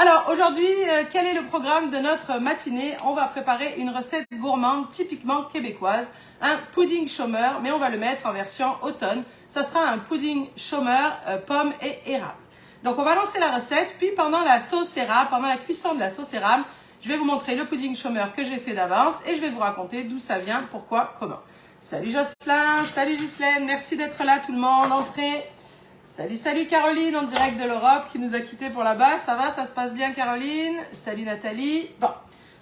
Alors aujourd'hui, quel est le programme de notre matinée? On va préparer une recette gourmande typiquement québécoise, un pudding chômeur, mais on va le mettre en version automne. Ça sera un pudding chômeur, pommes et érable. Donc on va lancer la recette, puis pendant la sauce érable, pendant la cuisson de la sauce érable, je vais vous montrer le pudding chômeur que j'ai fait d'avance et je vais vous raconter d'où ça vient, pourquoi, comment. Salut Jocelyn, salut Ghislaine, merci d'être là tout le monde, entrez. Salut Caroline en direct de l'Europe qui nous a quittés pour là-bas. Ça va, ça se passe bien Caroline? Salut Nathalie. Bon,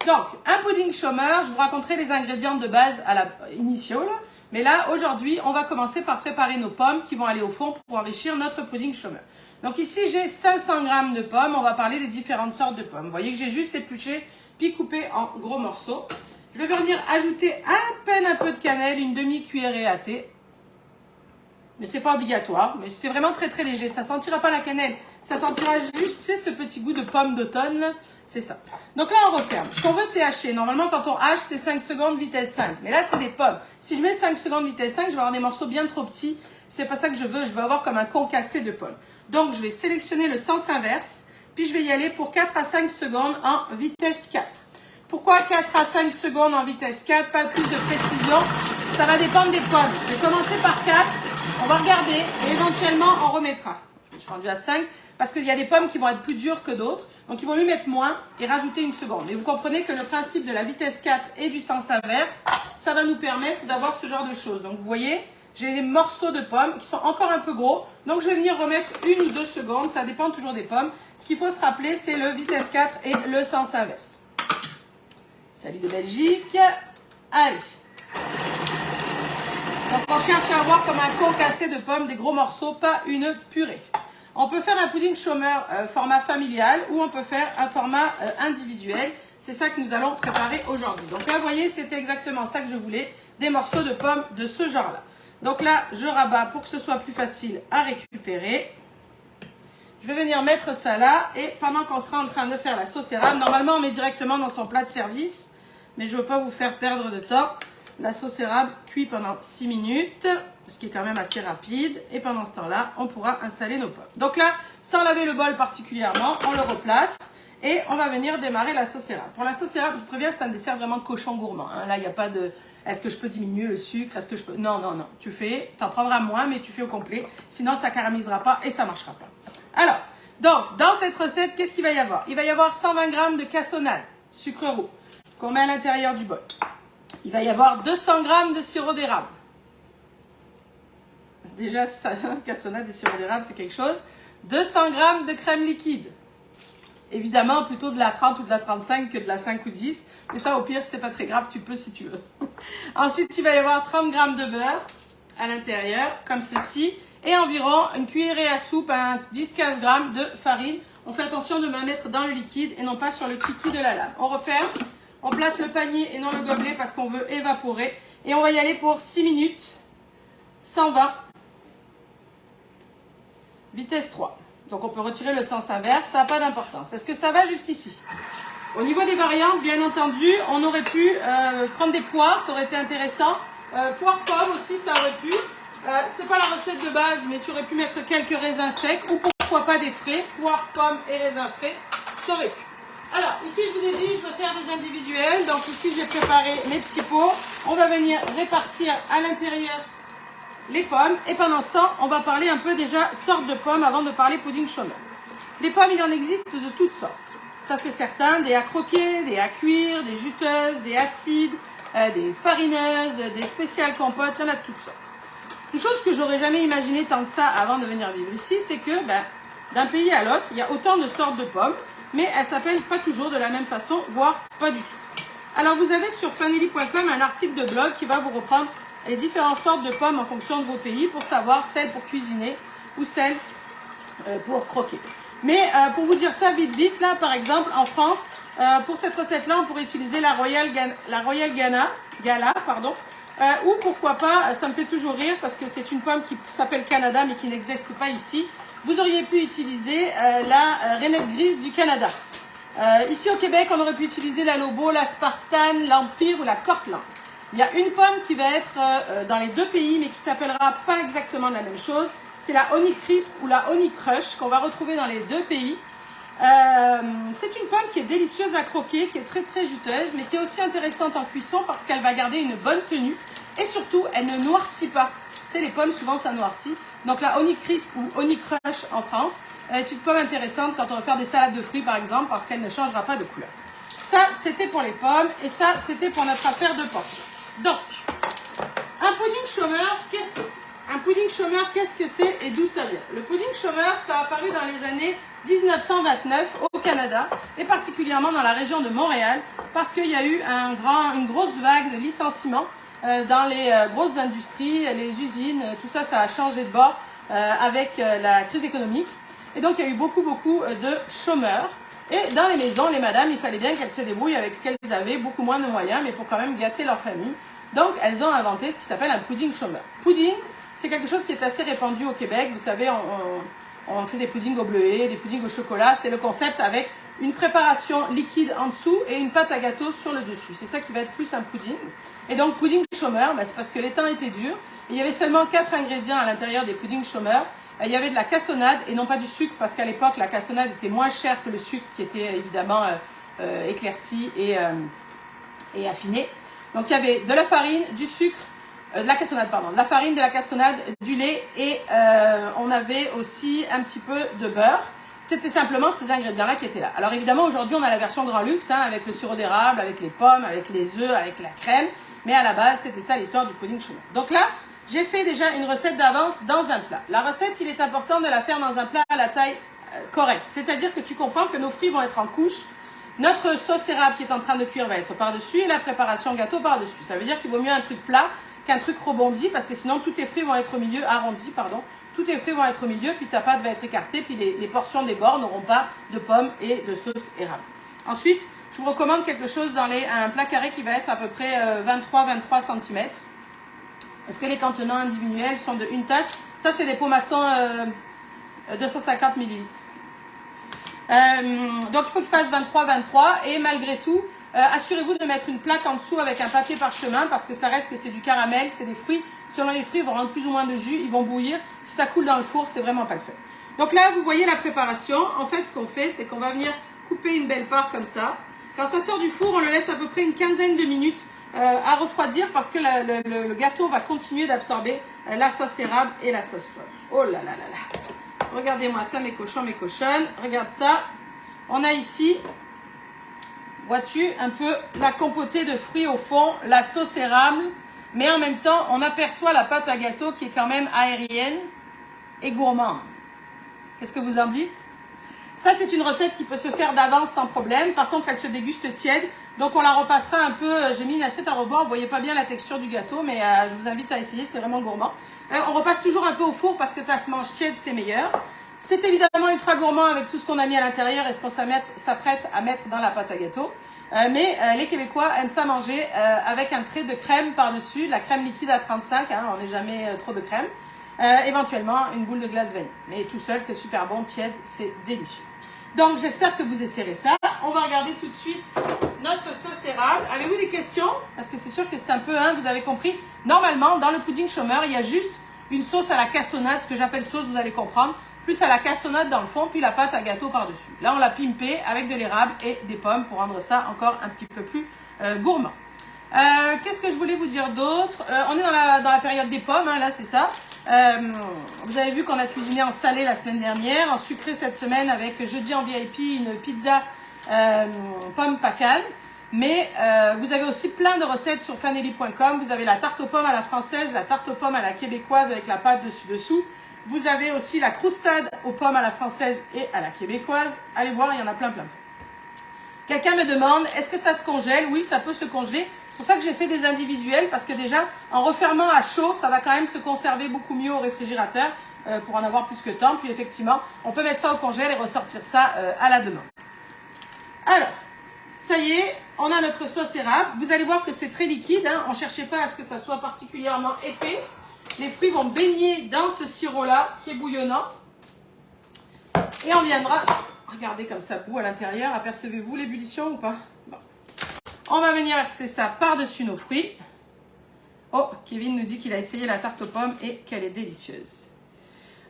donc un pudding chômeur, je vous raconterai les ingrédients de base initiaux. Mais là, aujourd'hui, on va commencer par préparer nos pommes qui vont aller au fond pour enrichir notre pudding chômeur. Donc ici, j'ai 500 g de pommes. On va parler des différentes sortes de pommes. Vous voyez que j'ai juste épluché puis coupé en gros morceaux. Je vais venir ajouter à peine un peu de cannelle, une demi-cuillerée à thé. Mais c'est pas obligatoire, mais c'est vraiment très très léger. Ça sentira pas la cannelle, ça sentira juste, tu sais, ce petit goût de pomme d'automne, c'est ça. Donc là, on referme. Ce qu'on veut, c'est hacher. Normalement, quand on hache, c'est 5 secondes vitesse 5. Mais là, c'est des pommes. Si je mets 5 secondes vitesse 5, je vais avoir des morceaux bien trop petits. C'est pas ça que je veux. Je veux avoir comme un concassé de pommes. Donc, je vais sélectionner le sens inverse, puis je vais y aller pour 4 à 5 secondes en vitesse 4. Pourquoi 4 à 5 secondes en vitesse 4? Pas plus de précision. Ça va dépendre des pommes. Je vais commencer par 4. On va regarder et éventuellement on remettra. Je me suis rendue à 5 parce qu'il y a des pommes qui vont être plus dures que d'autres. Donc il vaut mieux mettre moins et rajouter une seconde. Et vous comprenez que le principe de la vitesse 4 et du sens inverse, ça va nous permettre d'avoir ce genre de choses. Donc vous voyez, j'ai des morceaux de pommes qui sont encore un peu gros. Donc je vais venir remettre 1 ou 2 secondes. Ça dépend toujours des pommes. Ce qu'il faut se rappeler, c'est le vitesse 4 et le sens inverse. Salut de Belgique. Allez. Donc on cherche à avoir comme un concassé de pommes, des gros morceaux, pas une purée. On peut faire un pudding chômeur format familial ou on peut faire un format individuel. C'est ça que nous allons préparer aujourd'hui. Donc là, vous voyez, c'était exactement ça que je voulais, des morceaux de pommes de ce genre-là. Donc là, je rabats pour que ce soit plus facile à récupérer. Je vais venir mettre ça là et pendant qu'on sera en train de faire la sauce érable, normalement on met directement dans son plat de service, mais je ne veux pas vous faire perdre de temps. La sauce érable cuit pendant 6 minutes, ce qui est quand même assez rapide. Et pendant ce temps-là, on pourra installer nos pommes. Donc là, sans laver le bol particulièrement, on le replace et on va venir démarrer la sauce érable. Pour la sauce érable, je vous préviens, c'est un dessert vraiment cochon gourmand. Hein. Là, il n'y a pas de « est-ce que je peux diminuer le sucre? Est-ce que je peux… » Non. Tu en prendras moins, mais tu fais au complet. Sinon, ça ne caramélisera pas et ça ne marchera pas. Alors, donc, dans cette recette, qu'est-ce qu'il va y avoir? Il va y avoir 120 g de cassonade, sucre roux, qu'on met à l'intérieur du bol. Il va y avoir 200 g de sirop d'érable. Déjà, ça, cassonade et sirop d'érable, c'est quelque chose. 200 g de crème liquide. Évidemment, plutôt de la 30 ou de la 35 que de la 5 ou 10. Mais ça, au pire, c'est pas très grave, tu peux si tu veux. Ensuite, il va y avoir 30 g de beurre à l'intérieur, comme ceci. Et environ une cuillerée à soupe à 10-15 g de farine. On fait attention de la mettre dans le liquide et non pas sur le kiki de la lame. On referme. On place le panier et non le gobelet parce qu'on veut évaporer. Et on va y aller pour 6 minutes, 120, vitesse 3. Donc on peut retirer le sens inverse, ça n'a pas d'importance. Est-ce que ça va jusqu'ici? Au niveau des variantes, bien entendu, on aurait pu prendre des poires, ça aurait été intéressant. Poire-pomme aussi, ça aurait pu. C'est pas la recette de base, mais tu aurais pu mettre quelques raisins secs ou pourquoi pas des frais. Poire, pomme et raisins frais, ça aurait pu. Alors, ici, je vous ai dit, je vais faire des individuels. Donc ici, j'ai préparé mes petits pots. On va venir répartir à l'intérieur les pommes. Et pendant ce temps, on va parler un peu déjà sortes de pommes avant de parler pudding chômeur. Des pommes, il en existe de toutes sortes. Ça, c'est certain. Des à croquer, des à cuire, des juteuses, des acides, des farineuses, des spéciales compotes. Il y en a de toutes sortes. Une chose que j'aurais jamais imaginé tant que ça avant de venir vivre ici, c'est que d'un pays à l'autre, il y a autant de sortes de pommes. Mais elles ne s'appellent pas toujours de la même façon, voire pas du tout. Alors vous avez sur fanelli.com un article de blog qui va vous reprendre les différentes sortes de pommes en fonction de vos pays pour savoir celles pour cuisiner ou celles pour croquer. Mais pour vous dire ça vite, là par exemple en France, pour cette recette-là, on pourrait utiliser la Royal Gala, ou pourquoi pas, ça me fait toujours rire parce que c'est une pomme qui s'appelle Canada mais qui n'existe pas ici. Vous auriez pu utiliser la rainette grise du Canada. Ici au Québec, on aurait pu utiliser la Lobo, la Spartan, l'Empire ou la Cortland. Il y a une pomme qui va être dans les deux pays, mais qui s'appellera pas exactement la même chose. C'est la Honey Crisp ou la Honey Crush qu'on va retrouver dans les deux pays. c'est une pomme qui est délicieuse à croquer, qui est très très juteuse, mais qui est aussi intéressante en cuisson parce qu'elle va garder une bonne tenue. Et surtout, elle ne noircit pas. Tu sais, les pommes, souvent, ça noircit. Donc la Honey Crisp ou Honey Crush en France est une pomme intéressante quand on veut faire des salades de fruits, par exemple, parce qu'elle ne changera pas de couleur. Ça, c'était pour les pommes et ça, c'était pour notre affaire de portion. Donc, un pudding chômeur, qu'est-ce que c'est? Un pudding chômeur, qu'est-ce que c'est et d'où ça vient? Le pudding chômeur, ça a apparu dans les années 1929 au Canada et particulièrement dans la région de Montréal parce qu'il y a eu une grosse vague de licenciements dans les grosses industries, les usines, tout ça, ça a changé de bord avec la crise économique. Et donc, il y a eu beaucoup de chômeurs. Et dans les maisons, les madames, il fallait bien qu'elles se débrouillent avec ce qu'elles avaient, beaucoup moins de moyens, mais pour quand même gâter leur famille. Donc, elles ont inventé ce qui s'appelle un pudding chômeur. Pudding, c'est quelque chose qui est assez répandu au Québec. Vous savez, on fait des puddings au bleuet, des puddings au chocolat. C'est le concept avec une préparation liquide en dessous et une pâte à gâteau sur le dessus. C'est ça qui va être plus un pudding. Et donc, pudding chômeur, c'est parce que les temps étaient durs. Et il y avait seulement 4 ingrédients à l'intérieur des puddings chômeurs. Il y avait de la cassonade et non pas du sucre parce qu'à l'époque, la cassonade était moins chère que le sucre qui était évidemment éclairci et affiné. Donc, il y avait de la farine, du sucre, de la cassonade, pardon, de la farine, de la cassonade, du lait et on avait aussi un petit peu de beurre. C'était simplement ces ingrédients-là qui étaient là. Alors évidemment, aujourd'hui, on a la version grand luxe avec le sirop d'érable, avec les pommes, avec les œufs, avec la crème. Mais à la base, c'était ça l'histoire du pudding chômeur. Donc là, j'ai fait déjà une recette d'avance dans un plat. La recette, il est important de la faire dans un plat à la taille correcte. C'est-à-dire que tu comprends que nos fruits vont être en couche. Notre sauce érable qui est en train de cuire va être par-dessus et la préparation gâteau par-dessus. Ça veut dire qu'il vaut mieux un truc plat qu'un truc rebondi parce que sinon tous tes fruits vont être au milieu, arrondis, pardon. Tous tes fruits vont être au milieu, puis ta pâte va être écartée, puis les portions des bords n'auront pas de pommes et de sauce érable. Ensuite, je vous recommande quelque chose dans un plat carré qui va être à peu près 23 cm. Est-ce que les contenants individuels sont de une tasse? Ça, c'est des pots maçons 250 ml. Donc, il faut qu'il fasse 23 et malgré tout, assurez-vous de mettre une plaque en dessous avec un papier parchemin parce que ça reste que c'est du caramel, c'est des fruits. Selon les fruits, ils vont rendre plus ou moins de jus, ils vont bouillir. Si ça coule dans le four, c'est vraiment pas le fait. Donc là, vous voyez la préparation. En fait, ce qu'on fait, c'est qu'on va venir couper une belle part comme ça. Quand ça sort du four, on le laisse à peu près une quinzaine de minutes à refroidir parce que le gâteau va continuer d'absorber la sauce érable et la sauce pomme. Oh là là là là. Regardez-moi ça, mes cochons, mes cochonnes. Regarde ça. On a ici, vois-tu, un peu la compotée de fruits au fond, la sauce érable. Mais en même temps, on aperçoit la pâte à gâteau qui est quand même aérienne et gourmande. Qu'est-ce que vous en dites? Ça, c'est une recette qui peut se faire d'avance sans problème. Par contre, elle se déguste tiède. Donc, on la repassera un peu. J'ai mis une assiette à rebord. Vous ne voyez pas bien la texture du gâteau, mais je vous invite à essayer. C'est vraiment gourmand. On repasse toujours un peu au four parce que ça se mange tiède, c'est meilleur. C'est évidemment ultra gourmand avec tout ce qu'on a mis à l'intérieur et ce qu'on s'apprête à mettre dans la pâte à gâteau. Mais les Québécois aiment ça manger avec un trait de crème par-dessus, la crème liquide à 35, on n'est jamais trop de crème. Éventuellement, une boule de glace vanille. Mais tout seul, c'est super bon, tiède, c'est délicieux. Donc, j'espère que vous essayerez ça. On va regarder tout de suite notre sauce érable. Avez-vous des questions? Parce que c'est sûr que c'est un peu, vous avez compris. Normalement, dans le pudding chômeur, il y a juste une sauce à la cassonade, ce que j'appelle sauce, vous allez comprendre. Plus à la cassonade dans le fond, puis la pâte à gâteau par-dessus. Là, on l'a pimpé avec de l'érable et des pommes pour rendre ça encore un petit peu plus gourmand. Qu'est-ce que je voulais vous dire d'autre? On est dans la période des pommes, là, c'est ça. Vous avez vu qu'on a cuisiné en salé la semaine dernière, en sucré cette semaine avec jeudi en VIP une pizza pomme pacane. Mais vous avez aussi plein de recettes sur fanelli.com. Vous avez la tarte aux pommes à la française, la tarte aux pommes à la québécoise avec la pâte dessus-dessous. Vous avez aussi la croustade aux pommes à la française et à la québécoise. Allez voir, il y en a plein. Quelqu'un me demande, est-ce que ça se congèle? Oui, ça peut se congeler. C'est pour ça que j'ai fait des individuels, parce que déjà, en refermant à chaud, ça va quand même se conserver beaucoup mieux au réfrigérateur pour en avoir plus que temps. Puis effectivement, on peut mettre ça au congèle et ressortir ça à la demande. Alors, ça y est, on a notre sauce érable. Vous allez voir que c'est très liquide. On ne cherchez pas à ce que ça soit particulièrement épais. Les fruits vont baigner dans ce sirop-là qui est bouillonnant. Et on viendra... Regardez comme ça bout à l'intérieur. Apercevez-vous l'ébullition ou pas? Bon. On va venir verser ça par-dessus nos fruits. Oh, Kevin nous dit qu'il a essayé la tarte aux pommes et qu'elle est délicieuse.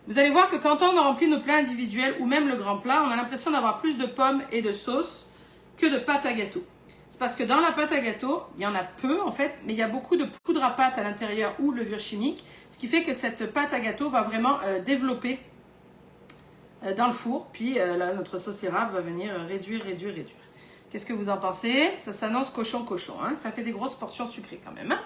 Vous allez voir que quand on remplit nos plats individuels ou même le grand plat, on a l'impression d'avoir plus de pommes et de sauce que de pâte à gâteau. C'est parce que dans la pâte à gâteau, il y en a peu en fait, mais il y a beaucoup de poudre à pâte à l'intérieur ou levure chimique, ce qui fait que cette pâte à gâteau va vraiment développer dans le four. Puis là, notre sauce érable va venir réduire. Qu'est-ce que vous en pensez? Ça s'annonce cochon, hein? Ça fait des grosses portions sucrées quand même. Hein?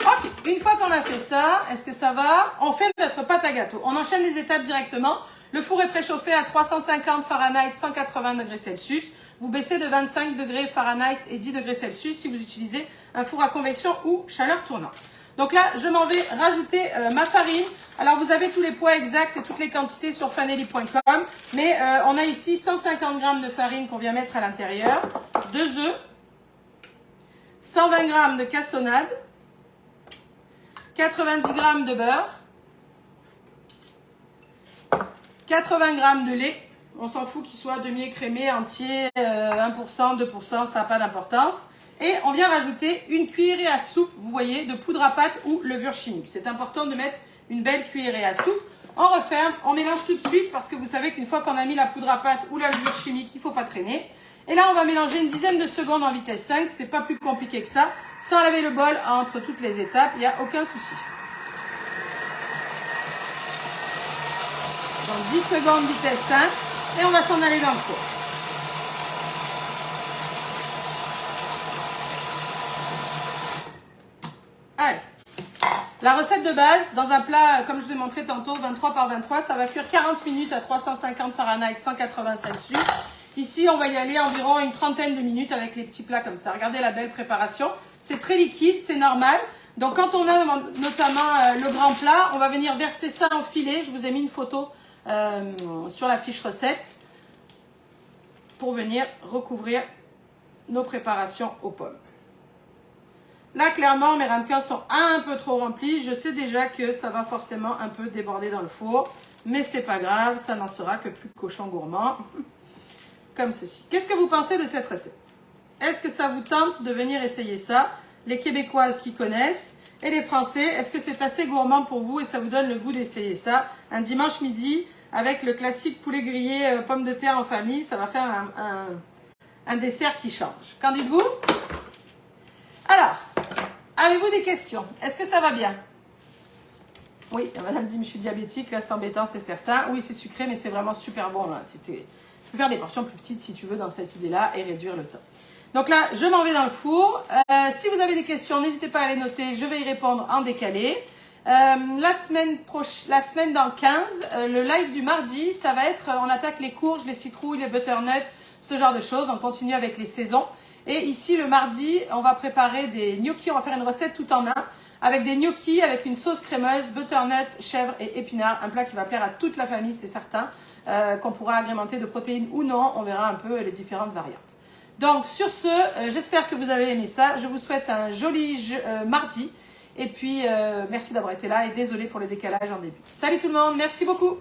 Ok, une fois qu'on a fait ça, est-ce que ça va? On fait notre pâte à gâteau. On enchaîne les étapes directement. Le four est préchauffé à 350 Fahrenheit, 180 degrés Celsius. Vous baissez de 25 degrés Fahrenheit et 10 degrés Celsius si vous utilisez un four à convection ou chaleur tournante. Donc là, je m'en vais rajouter ma farine. Alors, vous avez tous les poids exacts et toutes les quantités sur fanelli.com. Mais on a ici 150 g de farine qu'on vient mettre à l'intérieur, 2 œufs, 120 g de cassonade, 90 g de beurre, 80 g de lait. On s'en fout qu'il soit demi-écrémé, entier, 1%, 2%, ça n'a pas d'importance. Et on vient rajouter une cuillerée à soupe, vous voyez, de poudre à pâte ou levure chimique. C'est important de mettre une belle cuillerée à soupe. On referme, on mélange tout de suite parce que vous savez qu'une fois qu'on a mis la poudre à pâte ou la levure chimique, il ne faut pas traîner. Et là, on va mélanger une dizaine de secondes en vitesse 5. C'est pas plus compliqué que ça. Sans laver le bol entre toutes les étapes, il n'y a aucun souci. Donc 10 secondes vitesse 5 et on va s'en aller dans le four. Allez, la recette de base, dans un plat, comme je vous ai montré tantôt, 23 par 23, ça va cuire 40 minutes à 350 Fahrenheit, 180 Celsius. Ici, on va y aller environ une trentaine de minutes avec les petits plats comme ça. Regardez la belle préparation. C'est très liquide, c'est normal. Donc, quand on a notamment le grand plat, on va venir verser ça en filet. Je vous ai mis une photo sur la fiche recette pour venir recouvrir nos préparations aux pommes. Là, clairement, mes ramequins sont un peu trop remplis. Je sais déjà que ça va forcément un peu déborder dans le four. Mais c'est pas grave, ça n'en sera que plus cochon gourmand. Comme ceci. Qu'est-ce que vous pensez de cette recette? Est-ce que ça vous tente de venir essayer ça? Les Québécoises qui connaissent et les Français, est-ce que c'est assez gourmand pour vous et ça vous donne le goût d'essayer ça? Un dimanche midi avec le classique poulet grillé, pommes de terre en famille, ça va faire un dessert qui change. Qu'en dites-vous? Alors, avez-vous des questions? Est-ce que ça va bien? Oui, madame dit, mais je suis diabétique, là c'est embêtant, c'est certain. Oui, c'est sucré, mais c'est vraiment super bon. Là. Tu peux faire des portions plus petites si tu veux dans cette idée-là et réduire le temps. Donc là, je m'en vais dans le four. Si vous avez des questions, n'hésitez pas à les noter, je vais y répondre en décalé. La semaine dans 15, le live du mardi, ça va être, on attaque les courges, les citrouilles, les butternuts, ce genre de choses. On continue avec les saisons. Et ici, le mardi, on va préparer des gnocchis. On va faire une recette tout en un avec des gnocchis, avec une sauce crémeuse, butternut, chèvre et épinards. Un plat qui va plaire à toute la famille, c'est certain, qu'on pourra agrémenter de protéines ou non. On verra un peu les différentes variantes. Donc, sur ce, j'espère que vous avez aimé ça. Je vous souhaite un joli mardi. Et puis, merci d'avoir été là et désolé pour le décalage en début. Salut tout le monde, merci beaucoup.